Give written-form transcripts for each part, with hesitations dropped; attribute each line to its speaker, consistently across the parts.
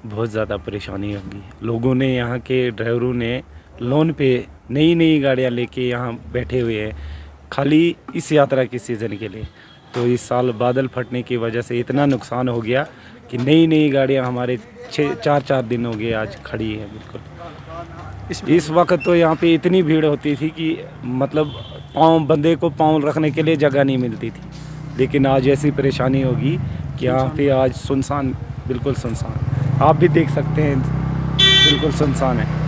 Speaker 1: बहुत ज़्यादा परेशानी होगी। लोगों ने, यहाँ के ड्राइवरों ने लोन पे नई नई गाड़ियाँ लेके यहाँ बैठे हुए हैं, खाली इस यात्रा के सीज़न के लिए। तो इस साल बादल फटने की वजह से इतना नुकसान हो गया कि नई नई गाड़ियाँ हमारे 4 दिन हो गए आज खड़ी है। बिल्कुल इस वक्त तो यहाँ पे इतनी भीड़ होती थी कि मतलब बंदे को पाँव रखने के लिए जगह नहीं मिलती थी। लेकिन आज ऐसी परेशानी होगी कि यहाँ पे आज सुनसान, बिल्कुल सुनसान, आप भी देख सकते हैं, बिल्कुल सुनसान है।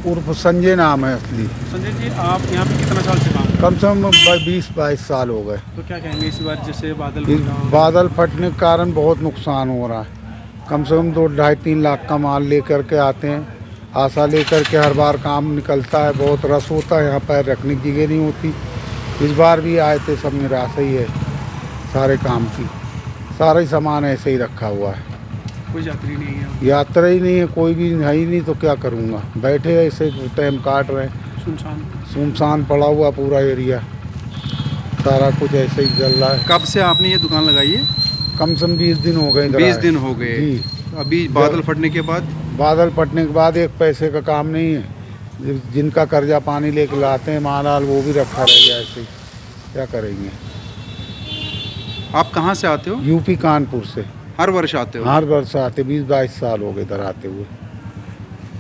Speaker 2: उर्फ संजय नाम है असली।
Speaker 3: संजय जी, आप यहाँ पे कितना साल से काम कर
Speaker 2: कम से कम 20-22 साल हो गए।
Speaker 3: तो क्या कहेंगे इस बार जैसे
Speaker 2: बादल फटने के कारण बहुत नुकसान हो रहा है। कम से कम 2-2.5-3 लाख का माल लेकर के आते हैं, आशा लेकर के हर बार काम निकलता है। बहुत रस होता है, यहाँ पैर रखने की जगह नहीं होती। इस बार भी आए थे, सब निराशा ही है सारे काम की। सारा ही सामान ऐसे ही रखा हुआ है,
Speaker 3: कोई यात्री नहीं है,
Speaker 2: यात्रा ही नहीं है, कोई भी है ही नहीं। तो क्या करूँगा, बैठे ऐसे टाइम काट रहे हैं। सुनसान पड़ा हुआ पूरा एरिया, सारा कुछ ऐसे ही चल रहा है।
Speaker 3: कब से आपने ये दुकान लगाई है?
Speaker 2: कम से कम 20 दिन हो गए।
Speaker 3: 20 दिन हो गए
Speaker 2: जी।
Speaker 3: अभी बादल फटने के बाद?
Speaker 2: बादल फटने के बाद एक पैसे का काम नहीं है। जिनका कर्जा पानी लेके लाते हैं माल, वो भी रखा रह गया ऐसे ही। क्या करेंगे।
Speaker 3: आप कहाँ से आते हो?
Speaker 2: यूपी कानपुर से।
Speaker 3: हर वर्ष आते हो?
Speaker 2: हर वर्ष आते, 20-22 साल हो गए इधर आते हुए।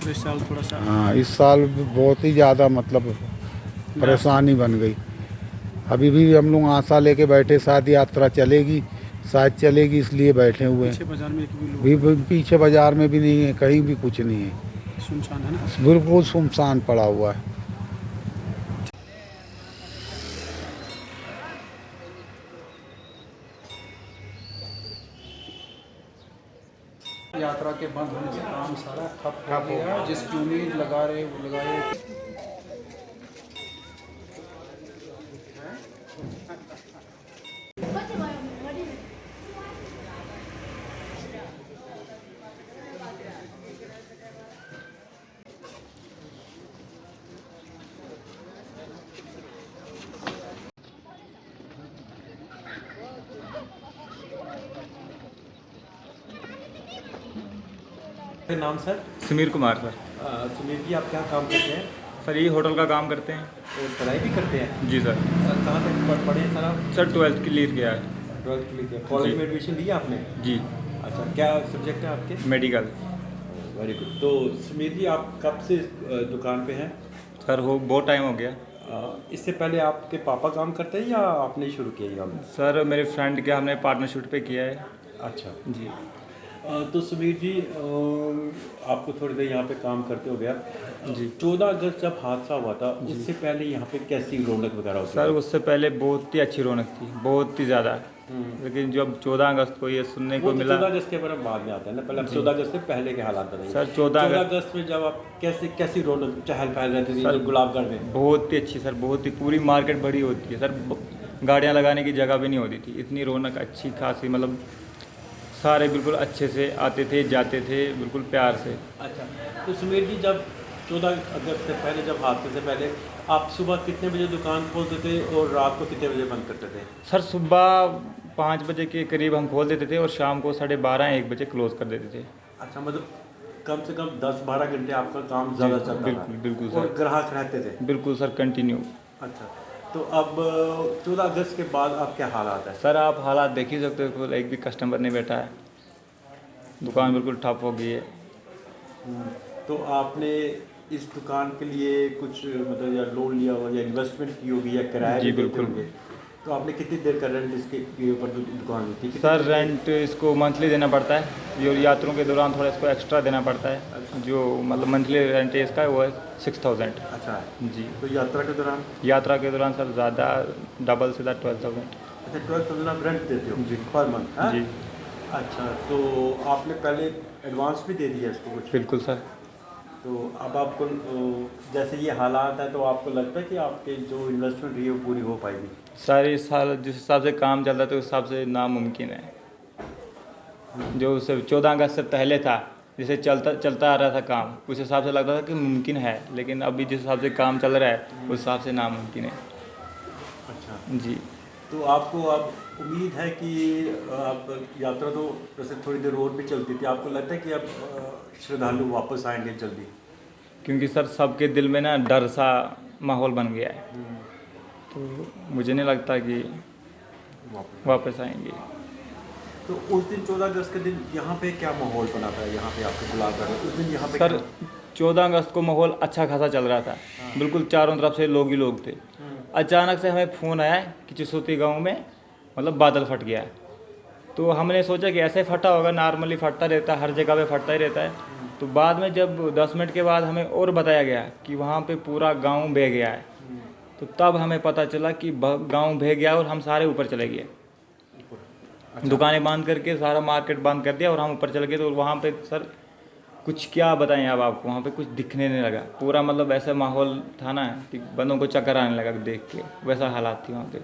Speaker 3: तो इस साल थोड़ा सा?
Speaker 2: हाँ, इस साल बहुत ही ज़्यादा मतलब परेशानी बन गई। अभी भी हम लोग आशा लेके बैठे, शायद यात्रा चलेगी, शायद चलेगी, इसलिए बैठे हुए हैं।
Speaker 3: पीछे बाजार में
Speaker 2: पीछे बाजार में भी नहीं है, कहीं भी कुछ नहीं है,
Speaker 3: सुनसान है ना?
Speaker 2: बिल्कुल सुनसान पड़ा हुआ है।
Speaker 3: यात्रा के बंद होने से काम सारा ठप हो गया। जिसकी उम्मीद लगा रहे वो लगाए।
Speaker 4: नाम सर?
Speaker 5: समीर कुमार सर।
Speaker 4: सुनील जी, आप क्या काम करते हैं?
Speaker 5: सर ये होटल का काम करते हैं।
Speaker 4: और पढ़ाई भी करते हैं?
Speaker 5: जी सर।
Speaker 4: कहाँ तक पढ़े हैं सर आप?
Speaker 5: सर 12th क्लियर किया है।
Speaker 4: 12th क्लियर किया। कॉलेज में एडमिशन लिया आपने?
Speaker 5: जी।
Speaker 4: अच्छा, क्या सब्जेक्ट है आपके?
Speaker 5: मेडिकल।
Speaker 4: Very good. तो सुमीर जी, आप कब से दुकान पे हैं?
Speaker 5: सर हो बहुत टाइम हो गया।
Speaker 4: इससे पहले आपके पापा काम करते हैं या आपने शुरू किया ये काम?
Speaker 5: सर मेरे फ्रेंड के हमने पार्टनरशिप पे किया है।
Speaker 4: अच्छा
Speaker 5: जी।
Speaker 4: तो सुमीर जी, आपको थोड़ी देर यहाँ पे काम करते हो गया
Speaker 5: जी।
Speaker 4: 14 अगस्त जब हादसा हुआ था, उससे पहले यहाँ पे कैसी रौनक वगैरह होती?
Speaker 5: सर उससे पहले बहुत ही अच्छी रौनक थी, बहुत ही ज़्यादा। लेकिन जब 14 अगस्त को ये सुनने को मिला।
Speaker 4: 14 अगस्त के बारे में बाद में आता है ना, पहले 14 अगस्त से पहले के हालात बताइए।
Speaker 5: सर 14
Speaker 4: अगस्त में जब आप कैसी रौनक चहल पहल रहती थी गुलाबगढ़ में?
Speaker 5: बहुत ही अच्छी सर, बहुत ही। पूरी मार्केट बड़ी होती है सर, गाड़ियाँ लगाने की जगह भी नहीं होती थी, इतनी रौनक अच्छी खासी। मतलब सारे बिल्कुल अच्छे से आते थे, जाते थे, बिल्कुल प्यार से।
Speaker 4: अच्छा, तो सुमीर जी, जब 14 अगस्त से पहले, जब हादसे से पहले, आप सुबह कितने बजे दुकान खोलते थे और रात को कितने बजे बंद करते थे?
Speaker 5: सर सुबह 5 बजे के करीब हम खोल देते थे और शाम को 12:30-1 बजे क्लोज कर देते थे।
Speaker 4: अच्छा, मतलब कम से कम 10-12 घंटे आपका काम ज़्यादा चलता था?
Speaker 5: बिल्कुल बिल्कुल सर।
Speaker 4: और ग्राहक रहते थे?
Speaker 5: बिल्कुल सर, कंटिन्यू।
Speaker 4: अच्छा, तो अब 14 अगस्त के बाद अब क्या हालात है?
Speaker 5: सर आप हालात देख ही सकते हो, एक भी कस्टमर नहीं बैठा है, दुकान बिल्कुल ठप हो गई है।
Speaker 4: तो आपने इस दुकान के लिए कुछ मतलब या लोन लिया होगा या इन्वेस्टमेंट की होगी या किराया
Speaker 5: जी
Speaker 4: भी देते
Speaker 5: बिल्कुल।
Speaker 4: होंगे? तो आपने कितनी देर का रेंट इसके ऊपर जो दुकान ली थी?
Speaker 5: सर रेंट इसको मंथली देना पड़ता है, जो यात्रियों के दौरान थोड़ा इसको एक्स्ट्रा देना पड़ता है। जो मतलब मंथली रेंट है इसका वो है 6000।
Speaker 4: अच्छा
Speaker 5: जी।
Speaker 4: तो यात्रा के दौरान?
Speaker 5: यात्रा के दौरान सर ज़्यादा, डबल से 12,000।
Speaker 4: अच्छा, 12,000 आप रेंट देते हो
Speaker 5: जी
Speaker 4: पर मंथ? हाँ?
Speaker 5: जी
Speaker 4: अच्छा, तो आपने पहले एडवांस भी दे दिया इसको कुछ?
Speaker 5: बिल्कुल सर।
Speaker 4: तो अब आपको जैसे ये हालात है तो आपको लगता है कि आपके जो इन्वेस्टमेंट रही है वो पूरी हो पाएगी?
Speaker 5: सारे साल जिस हिसाब से काम चल रहा था उस हिसाब से नामुमकिन है। जो सिर्फ 14 अगस्त से पहले था, जिसे चलता आ रहा था काम, उस हिसाब से लगता था कि मुमकिन है, लेकिन अभी जिस हिसाब से काम चल रहा है उस हिसाब से नामुमकिन है।
Speaker 4: अच्छा,
Speaker 5: जी।
Speaker 4: तो आपको अब उम्मीद है कि आप यात्रा तो वैसे थोड़ी देर और भी चलती थी, आपको लगता है कि अब श्रद्धालु वापस आएंगे जल्दी?
Speaker 5: क्योंकि सर सबके दिल में ना डर सा माहौल बन गया है, तो मुझे नहीं लगता कि वापस आएंगे।
Speaker 4: तो उस दिन 14 अगस्त के दिन यहाँ पे क्या माहौल बना था, यहाँ पे आपके बुलाकर उस दिन यहाँ पे
Speaker 5: सर 14 अगस्त को माहौल अच्छा खासा चल रहा था, बिल्कुल चारों तरफ से लोग ही लोग थे। अचानक से हमें फ़ोन आया कि चिसोती गांव में मतलब बादल फट गया है। तो हमने सोचा कि ऐसे फटा होगा, नॉर्मली फटता रहता है, हर जगह पे फटता ही रहता है। तो बाद में जब 10 मिनट के बाद हमें और बताया गया कि वहाँ पे पूरा गांव बह गया है, तो तब हमें पता चला कि गांव बह गया और हम सारे ऊपर चले गए। दुकानें बंद करके सारा मार्केट बंद कर दिया और हम ऊपर चले गए। तो वहाँ पे सर कुछ क्या बताएं अब आपको, वहाँ पे कुछ दिखने नहीं लगा, पूरा मतलब ऐसा माहौल था ना कि बंदों को चक्कर आने लगा देख के, वैसा हालात थी वहाँ पे।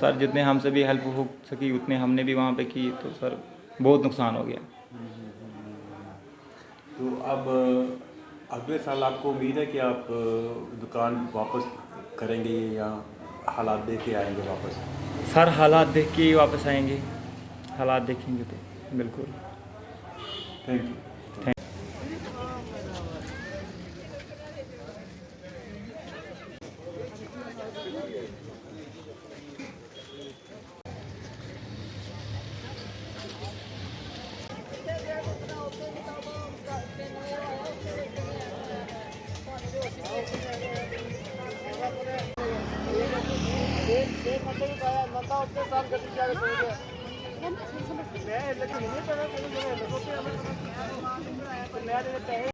Speaker 5: सर जितने हमसे भी हेल्प हो सकी उतने हमने भी वहाँ पे की, तो सर बहुत नुकसान हो गया।
Speaker 4: तो अब अगले साल आपको उम्मीद है कि आप दुकान वापस करेंगे या हालात देख के आएंगे वापस?
Speaker 5: सर हालात देख के ही वापस आएंगे, हालात देखेंगे तो बिल्कुल।
Speaker 4: Thank you.
Speaker 6: मैं